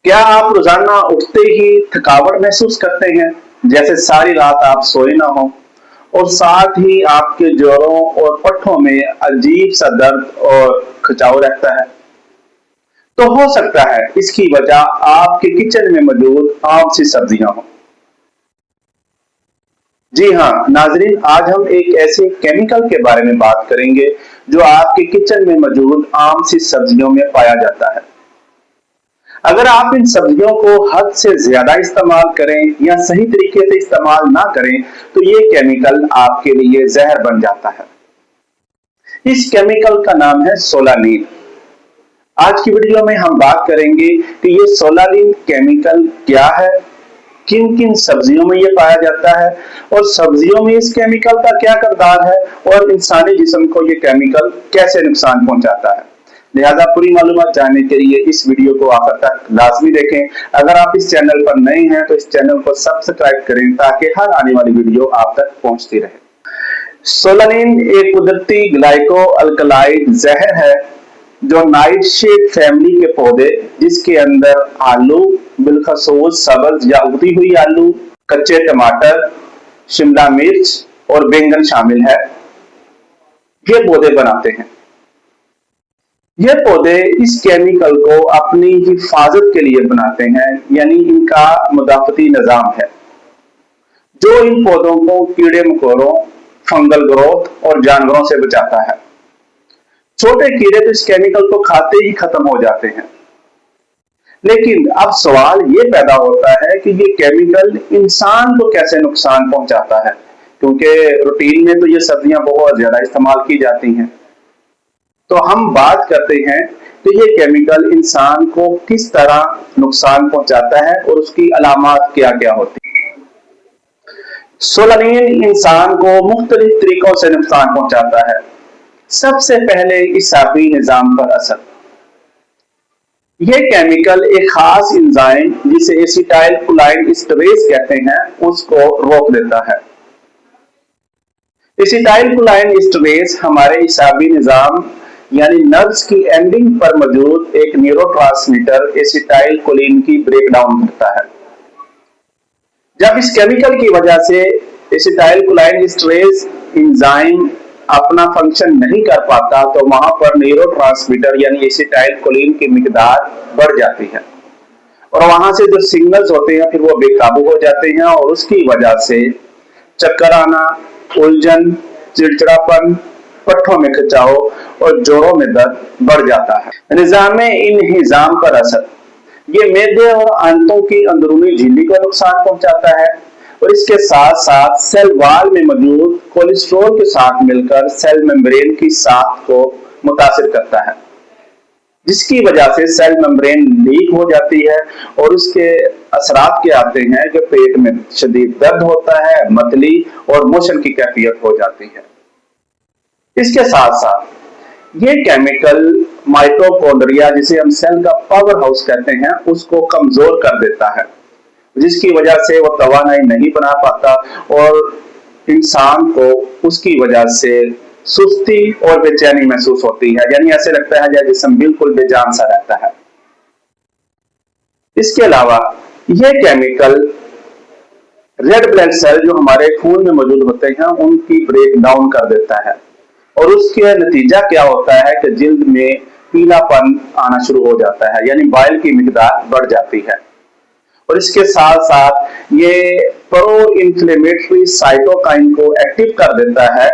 क्या आप रोजाना उठते ही थकावट महसूस करते हैं, जैसे सारी रात आप सोए ना हो, और साथ ही आपके जोड़ों और पट्टों में अजीब सा दर्द और खिंचाव रहता है? तो हो सकता है इसकी वजह आपके किचन में मौजूद आम सी सब्जियां हों। जी हाँ नाजरीन, आज हम एक ऐसे केमिकल के बारे में बात करेंगे जो आपके किचन में मौजूद आम सी सब्जियों में पाया जाता है। अगर आप इन सब्जियों को हद से ज्यादा इस्तेमाल करें या सही तरीके से इस्तेमाल ना करें तो ये केमिकल आपके लिए जहर बन जाता है। इस केमिकल का नाम है सोलानिन। आज की वीडियो में हम बात करेंगे कि ये सोलानिन केमिकल क्या है, किन किन सब्जियों में ये पाया जाता है और सब्जियों में इस केमिकल का क्या किरदार है और इंसानी जिस्म को ये केमिकल कैसे नुकसान पहुंचाता है। लिहाजा पूरी मालूमात जानने के लिए इस वीडियो को आखिर तक लाजमी देखें। अगर आप इस चैनल पर नए हैं तो इस चैनल को सब्सक्राइब करें ताकि हर आने वाली वीडियो आप तक पहुंचती रहे। सोलानिन एक कुदरती ग्लाइको अल्कलाइड जहर है जो नाइटशेड फैमिली के पौधे, जिसके अंदर आलू, बिलखसूस सब्ज या उगती हुई आलू, कच्चे टमाटर, शिमला मिर्च और बैंगन शामिल है, ये पौधे बनाते हैं। ये पौधे इस केमिकल को अपनी हिफाजत के लिए बनाते हैं, यानी इनका मुदाफती निजाम है जो इन पौधों को कीड़े मकोड़ों, फंगल ग्रोथ और जानवरों से बचाता है। छोटे कीड़े तो इस केमिकल को खाते ही खत्म हो जाते हैं, लेकिन अब सवाल ये पैदा होता है कि ये केमिकल इंसान को कैसे नुकसान पहुंचाता है, क्योंकि रूटीन में तो ये सब्जियां बहुत ज्यादा इस्तेमाल की जाती हैं। तो हम बात करते हैं कि ये केमिकल इंसान को किस तरह नुकसान पहुंचाता है और उसकी अलामात क्या क्या होती है। सोलानिन इंसान को मुख्तलिफ तरीकों से नुकसान पहुंचाता है। सबसे पहले इसाबी निजाम पर असर। यह केमिकल एक खास एंजाइम जिसे एसिटाइल कोलाइन एस्टरेज कहते हैं उसको रोक देता है। एसिटाइल कोलाइन एस्टरेज हमारे इसाबी निजाम यानी नर्व्स की एंडिंग पर मौजूद एक न्यूरोट्रांसमीटर एसिटाइल कोलिन की ब्रेकडाउन करता है। जब इस केमिकल की वजह से एसिटाइल कोलाइन एस्टरेज एंजाइम अपना फंक्शन नहीं कर पाता तो वहां पर न्यूरोट्रांसमीटर यानी एसिटाइल कोलिन की मिकदार बढ़ जाती है और वहां से जो सिग्नल्स होते हैं फिर वो बेकाबू हो जाते हैं और उसकी वजह से चक्कर आना, उलझन, चिड़चिड़ापन, पट्टों में खिंचाव और जोड़ों में दर्द बढ़ जाता है। निजाम इन्हिजाम पर असर। ये मैदे और आंतों की अंदरूनी झिल्ली को नुकसान पहुंचाता है और इसके साथ साथ सेल वॉल में मौजूद कोलेस्ट्रॉल के साथ मिलकर सेल मेम्ब्रेन की साख को मुतासिर करता है, जिसकी वजह से सेल मेम्ब्रेन लीक हो जाती है और उसके असरात क्या आते हैं कि पेट में शदीद दर्द होता है, मतली और मोशन की कैफियत हो जाती है। इसके साथ साथ ये केमिकल माइटोकॉन्ड्रिया, जिसे हम सेल का पावर हाउस कहते हैं, उसको कमजोर कर देता है, जिसकी वजह से वो तवानाई नहीं बना पाता और इंसान को उसकी वजह से सुस्ती और बेचैनी महसूस होती है, यानी ऐसे लगता है जैसे जिस्म बिल्कुल बेजान सा रहता है। इसके अलावा यह केमिकल रेड ब्लड सेल जो हमारे खून में मौजूद होते हैं उनकी ब्रेक डाउन कर देता है और उसके नतीजा क्या होता है कि जिल्द में पीलापन आना शुरू हो जाता है, यानी बाइल की मिकदार बढ़ जाती है और इसके साथ साथ ये प्रो इन्फ्लेमेटरी साइटोकाइन को एक्टिव कर देता है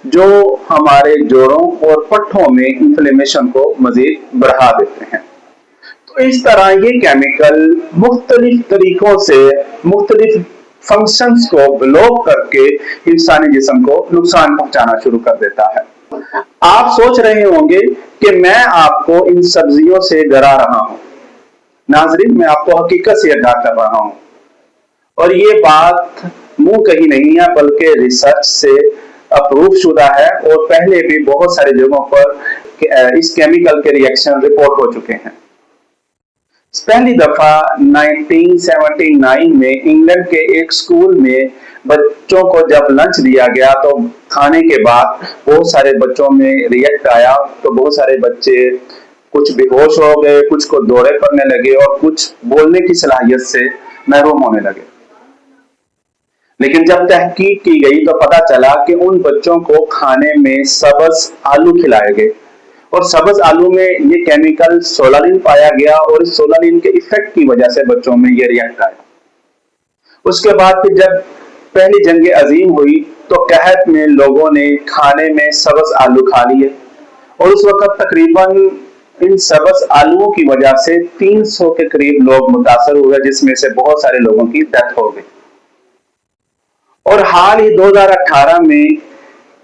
जो हमारे जोड़ों और पट्टों में इन्फ्लेमेशन को मजीद बढ़ा देते हैं। तो इस तरह ये केमिकल मुख्तलिफ तरीकों से मुख्तलिफ फंक्शंस को ब्लॉक करके इंसानी जिस्म को नुकसान पहुंचाना शुरू कर देता है। आप सोच रहे होंगे कि मैं आपको इन सब्जियों से डरा रहा हूं। नाजरीन, मैं आपको हकीकत से आगाह कर रहा हूं और ये बात मुंह कही नहीं है बल्कि रिसर्च से अप्रूव शुदा है और पहले भी बहुत सारी जगहों पर इस केमिकल के रिएक्शन रिपोर्ट हो चुके हैं। पहली दफा 1979 में इंग्लैंड के एक स्कूल में बच्चों को जब लंच दिया गया तो खाने के बाद बहुत सारे बच्चों में रिएक्ट आया, तो बहुत सारे बच्चे कुछ बेहोश हो गए, कुछ को दौरे पड़ने लगे और कुछ बोलने की सलाहियत से महरूम होने लगे। लेकिन जब तहकीक की गई तो पता चला कि उन बच्चों को खाने में सब्ज आलू खिलाए गए और सब्ज आलू में ये केमिकल सोलानिन पाया गया और इस सोलानिन के इफेक्ट की वजह से बच्चों में ये रिएक्ट आया। उसके बाद फिर जब पहली जंग अजीम हुई तो कहत में लोगों ने खाने में सब्ज आलू खा लिए और उस वक्त तकरीबन इन सब्ज आलूओं की वजह से 300 के करीब लोग मुतासर हुए, जिसमें से बहुत सारे लोगों की डेथ हो गई। और हाल ही 2018 में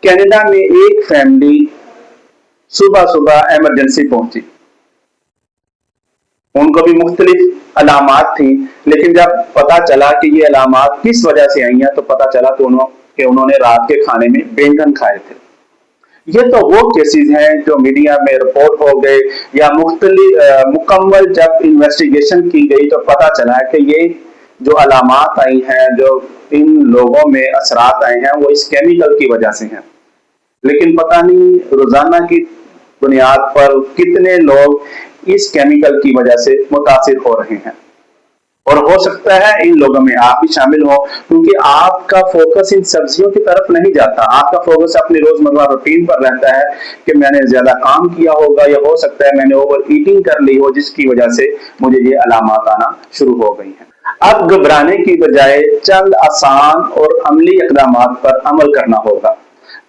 कनाडा में एक फैमिली सुबह सुबह इमरजेंसी पहुंची। उनको भी मुख्तलिफ अलामात थी, लेकिन जब पता चला कि ये अलामात किस वजह से आई हैं तो पता चला कि उन्होंने रात के खाने में बैंगन खाए थे। ये तो वो केसेस हैं जो मीडिया में रिपोर्ट हो गए या मुकम्मल जब इन्वेस्टिगेशन की गई तो पता चला है कि ये जो अलामात आई हैं, जो इन लोगों में असरात आए हैं, वो इस केमिकल की वजह से हैं। लेकिन पता नहीं रोजाना की बुनियाद पर कितने लोग इस केमिकल की वजह से मुतासिर हो रहे हैं और हो सकता है इन लोगों में आप भी शामिल हो, क्योंकि आपका फोकस इन सब्जियों की तरफ नहीं जाता। आपका फोकस अपनी रोजमर्रा रूटीन पर रहता है कि मैंने ज्यादा काम किया होगा या हो सकता है मैंने ओवर ईटिंग कर ली हो, जिसकी वजह से मुझे ये अलामात आना शुरू हो गई हैं। अब घबराने की बजाय चंद आसान और अमली इकदाम पर अमल करना होगा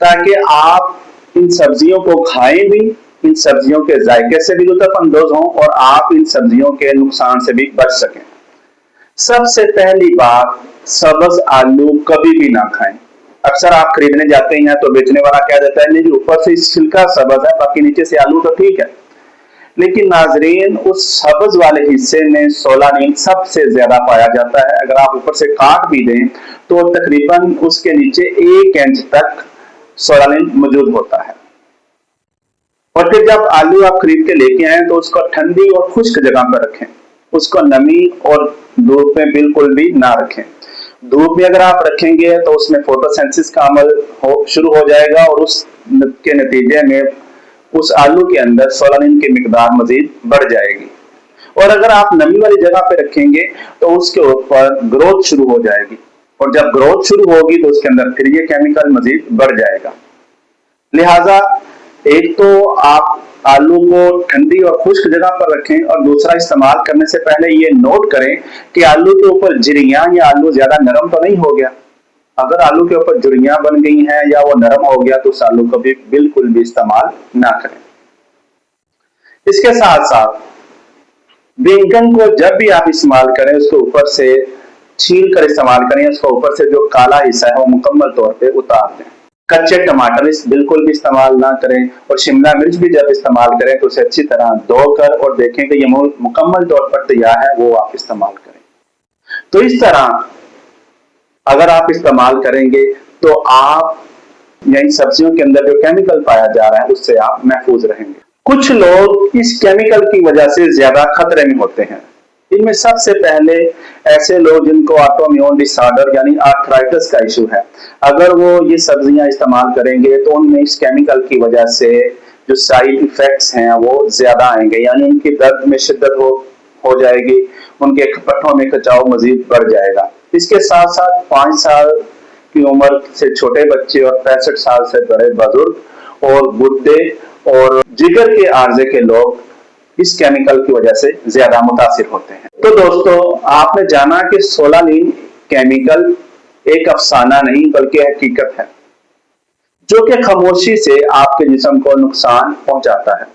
ताकि आप इन सब्जियों को खाएं भी, इन सब्जियों के जायके से भी लुत्फ अंदोज हों और आप इन सब्जियों के नुकसान से भी बच सकें। सबसे पहली बात, सब्ज आलू कभी भी ना खाएं। अक्सर आप खरीदने जाते हैं तो बेचने वाला कह देता है नहीं जी ऊपर से छिलका सब्ज है, बाकी नीचे से आलू तो ठीक है। लेकिन नाजरीन, उस सब्ज वाले हिस्से में सोलानिन सबसे ज्यादा पाया जाता है। अगर आप ऊपर से काट भी दें तो तकरीबन उसके नीचे 1 इंच तक सोलानिन मौजूद होता है। और फिर जब आलू आप खरीद के लेके आए तो उसको ठंडी और खुश्क जगह पर रखें, उसको नमी और धूप में बिल्कुल भी ना रखें। धूप में अगर आप रखेंगे तो उसमें फोटोसिंथेसिस का अमल शुरू हो जाएगा और उसके नतीजे में उस आलू के अंदर सोलानिन की मिकदार मजीद बढ़ जाएगी। और अगर आप नमी वाली जगह पे रखेंगे तो उसके ऊपर ग्रोथ शुरू हो जाएगी और जब ग्रोथ शुरू होगी तो उसके अंदर फिर ये केमिकल मजीद बढ़ जाएगा। लिहाजा एक तो आप आलू को ठंडी और खुश्क जगह पर रखें और दूसरा इस्तेमाल करने से पहले ये नोट करें कि आलू के ऊपर झिरियां या आलू ज्यादा नरम तो नहीं हो गया। अगर आलू के ऊपर झुर्रियां बन गई हैं या वो नरम हो गया तो उस आलू को भी बिल्कुल भी इस्तेमाल ना करें। इसके साथ साथ बैंगन को जब भी आप इस्तेमाल करें उसके ऊपर से छील कर इस्तेमाल करें, उसके ऊपर से जो काला हिस्सा है वो मुकम्मल तौर पे उतार दें। कच्चे टमाटर बिल्कुल भी इस्तेमाल ना करें और शिमला मिर्च भी जब इस्तेमाल करें तो उसे अच्छी तरह धोकर और देखें कि ये मुकम्मल तौर पर तैयार है वो आप इस्तेमाल करें। तो इस तरह अगर आप इस्तेमाल करेंगे तो आप या इन सब्जियों के अंदर जो केमिकल पाया जा रहा है उससे आप महफूज रहेंगे। कुछ लोग इस केमिकल की वजह से ज्यादा खतरे में होते हैं। इनमें सबसे पहले ऐसे लोग जिनको ऑटोइम्यून डिसऑर्डर यानी आर्थराइटिस का इशू है, अगर वो ये सब्जियां इस्तेमाल करेंगे तो उनमें इस केमिकल की वजह से जो साइड इफेक्ट्स हैं वो ज्यादा आएंगे, यानी उनकी दर्द में शिद्दत हो जाएगी, उनके पट्टों में खिंचाव मजीद बढ़ जाएगा। इसके साथ साथ 5 साल की उम्र से छोटे बच्चे और 65 साल से बड़े बुजुर्ग और गुर्दे और जिगर के आर्जे के लोग इस केमिकल की वजह से ज्यादा मुतासिर होते हैं। तो दोस्तों, आपने जाना कि सोलानिन केमिकल एक अफसाना नहीं बल्कि हकीकत है जो कि खामोशी से आपके जिस्म को नुकसान पहुंचाता है।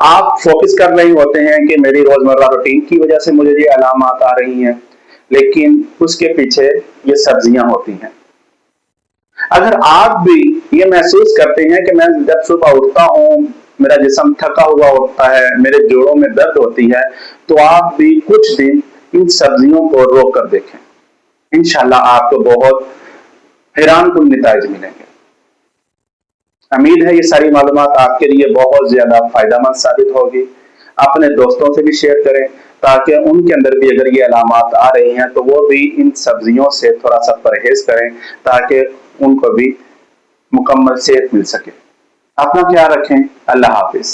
आप फोकस कर रहे होते हैं कि मेरी रोजमर्रा रूटीन की वजह से मुझे ये अलामात आ रही हैं, लेकिन उसके पीछे ये सब्जियां होती हैं। अगर आप भी ये महसूस करते हैं कि मैं जब सुबह उठता हूँ मेरा जिस्म थका हुआ होता है, मेरे जोड़ों में दर्द होती है, तो आप भी कुछ दिन इन सब्जियों को रोक कर देखें। इंशाल्लाह आपको बहुत हैरानकुन नतीजे मिलेंगे। उम्मीद है ये सारी मालूमात आपके लिए बहुत ज्यादा फायदेमंद साबित होगी। अपने दोस्तों से भी शेयर करें ताकि उनके अंदर भी अगर ये अलामात आ रही हैं तो वो भी इन सब्जियों से थोड़ा सा परहेज करें ताकि उनको भी मुकम्मल सेहत मिल सके। अपना ख्याल रखें। अल्लाह हाफिज।